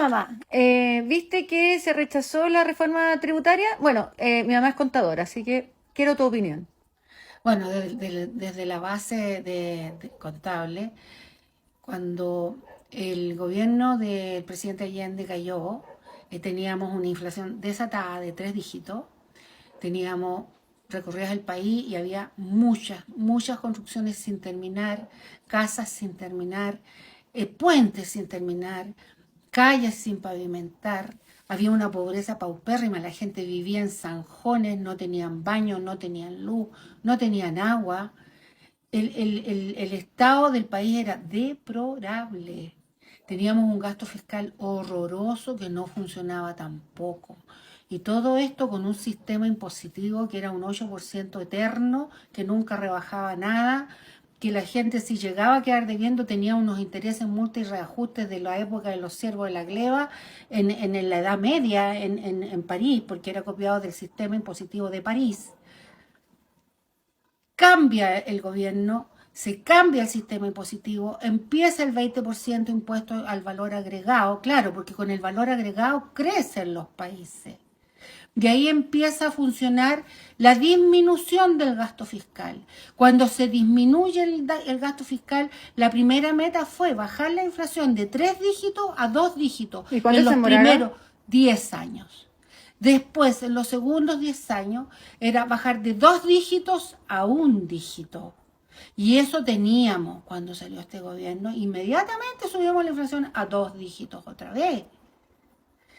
Hola mamá, ¿viste que se rechazó la reforma tributaria? Bueno, mi mamá es contadora, así que quiero tu opinión. Bueno, desde la base de contable, cuando el gobierno del presidente Allende cayó, teníamos una inflación desatada de 3 dígitos, teníamos, recorrías el país y había muchas construcciones sin terminar, casas sin terminar, puentes sin terminar, calles sin pavimentar, había una pobreza paupérrima, la gente vivía en zanjones, no tenían baño, no tenían luz, no tenían agua. El estado del país era deplorable. Teníamos un gasto fiscal horroroso que no funcionaba tampoco. Y todo esto con un sistema impositivo que era un 8% eterno, que nunca rebajaba nada, que la gente si llegaba a quedar debiendo tenía unos intereses multa y reajustes de la época de los siervos de la gleba en la Edad Media en París, porque era copiado del sistema impositivo de París. Cambia el gobierno, se cambia el sistema impositivo, empieza el 20% impuesto al valor agregado, claro, porque con el valor agregado crecen los países. Y ahí empieza a funcionar la disminución del gasto fiscal. Cuando se disminuye el gasto fiscal, la primera meta fue bajar la inflación de 3 dígitos a 2 dígitos ¿Y cuánto en se los demoraron? primeros 10 años. Después, en los segundos 10 años, era bajar de 2 dígitos a 1 dígito. Y eso teníamos cuando salió este gobierno. Inmediatamente subimos la inflación a 2 dígitos otra vez.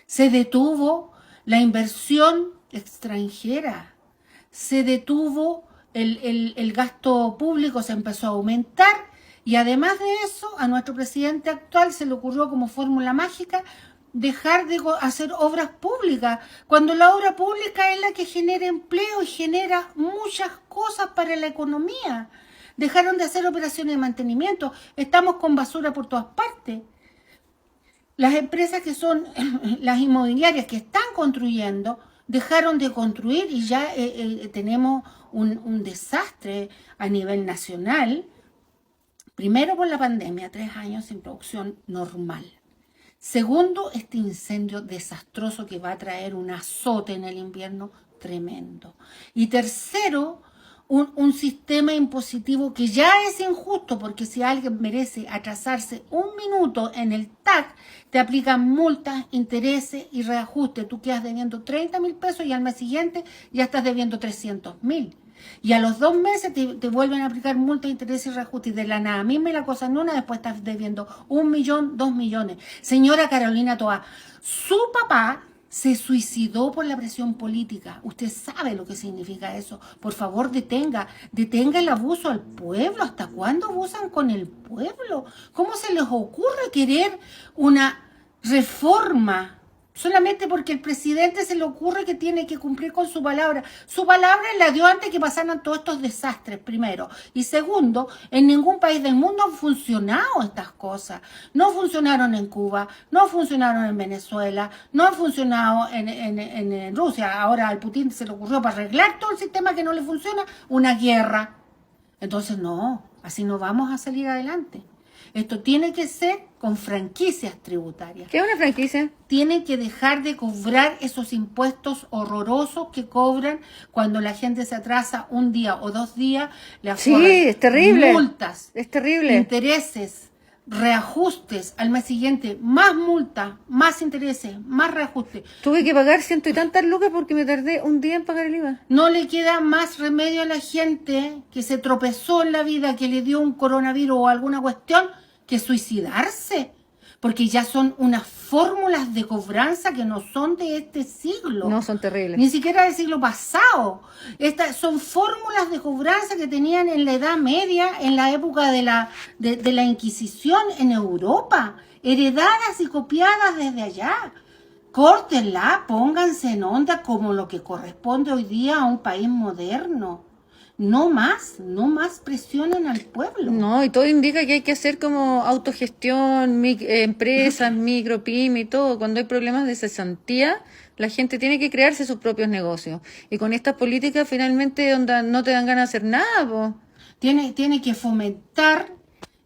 Se detuvo la inversión extranjera, se detuvo el gasto público, se empezó a aumentar y además de eso a nuestro presidente actual se le ocurrió como fórmula mágica dejar de hacer obras públicas, cuando la obra pública es la que genera empleo y genera muchas cosas para la economía. Dejaron de hacer operaciones de mantenimiento, estamos con basura por todas partes. Las empresas que son las inmobiliarias que están construyendo dejaron de construir y ya tenemos un desastre a nivel nacional. Primero por la pandemia, 3 años sin producción normal. Segundo, este incendio desastroso que va a traer un azote en el invierno tremendo. Y tercero, un sistema impositivo que ya es injusto, porque si alguien merece atrasarse 1 minuto en el TAC, te aplican multas, intereses y reajustes. Tú quedas debiendo 30.000 pesos y al mes siguiente ya estás debiendo 300.000. Y a los 2 meses te vuelven a aplicar multa, interés y reajuste y de la nada misma y la cosa en una, después estás debiendo 1 millón, 2 millones. Señora Carolina Toa, su papá se suicidó por la presión política. Usted sabe lo que significa eso. Por favor, detenga el abuso al pueblo. ¿Hasta cuándo abusan con el pueblo? ¿Cómo se les ocurre querer una reforma solamente porque el presidente se le ocurre que tiene que cumplir con su palabra? Su palabra la dio antes que pasaran todos estos desastres, primero. Y segundo, en ningún país del mundo han funcionado estas cosas. No funcionaron en Cuba, no funcionaron en Venezuela, no han funcionado en Rusia. Ahora al Putin se le ocurrió para arreglar todo el sistema que no le funciona, una guerra. Entonces no, así no vamos a salir adelante. Esto tiene que ser con franquicias tributarias. ¿Qué es una franquicia? Tienen que dejar de cobrar esos impuestos horrorosos que cobran cuando la gente se atrasa un día o 2 días, le Sí, cobran es terrible. multas, Es terrible. intereses, reajustes al mes siguiente, más multas, más intereses, más reajustes. Tuve que pagar ciento y tantas lucas porque me tardé un día en pagar el IVA. No le queda más remedio a la gente que se tropezó en la vida, que le dio un coronavirus o alguna cuestión, que suicidarse. Porque ya son unas fórmulas de cobranza que no son de este No, siglo, son terribles. ni siquiera del siglo pasado. Estas son fórmulas de cobranza que tenían en la Edad Media, en la época de la Inquisición en Europa, heredadas y copiadas desde allá. Córtenla, pónganse en onda como lo que corresponde hoy día a un país moderno. No más presionen al pueblo. No, y todo indica que hay que hacer como autogestión, empresas, micro, pyme y todo. Cuando hay problemas de cesantía, la gente tiene que crearse sus propios negocios. Y con estas políticas finalmente onda, no te dan ganas de hacer nada, po. Tiene que fomentar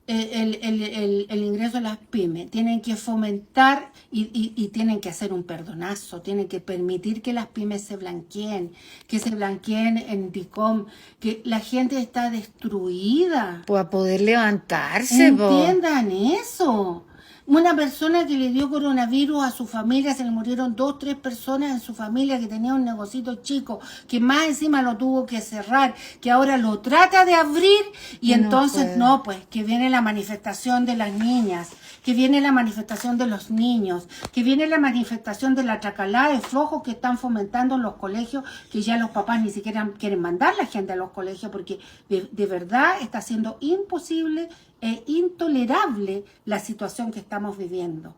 el ingreso de las pymes, tienen que fomentar y tienen que hacer un perdonazo, tienen que permitir que las pymes se blanqueen, que se blanqueen en DICOM, que la gente está destruida. Para poder levantarse, po. Entiendan eso. Una persona que le dio coronavirus a su familia, se le murieron 2, 3 personas en su familia que tenía un negocito chico, que más encima lo tuvo que cerrar, que ahora lo trata de abrir y No entonces puede. no, pues que viene la manifestación de las niñas, que viene la manifestación de los niños, que viene la manifestación de la tracalada de flojos que están fomentando en los colegios, que ya los papás ni siquiera quieren mandar la gente a los colegios porque de verdad está siendo imposible e intolerable la situación que estamos viviendo.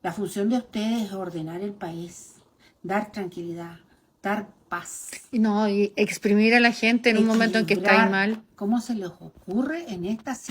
La función de ustedes es ordenar el país, dar tranquilidad, dar paz. Y no, y exprimir a la gente en un momento en que está ahí equilibrar. mal. ¿Cómo se les ocurre en esta situación?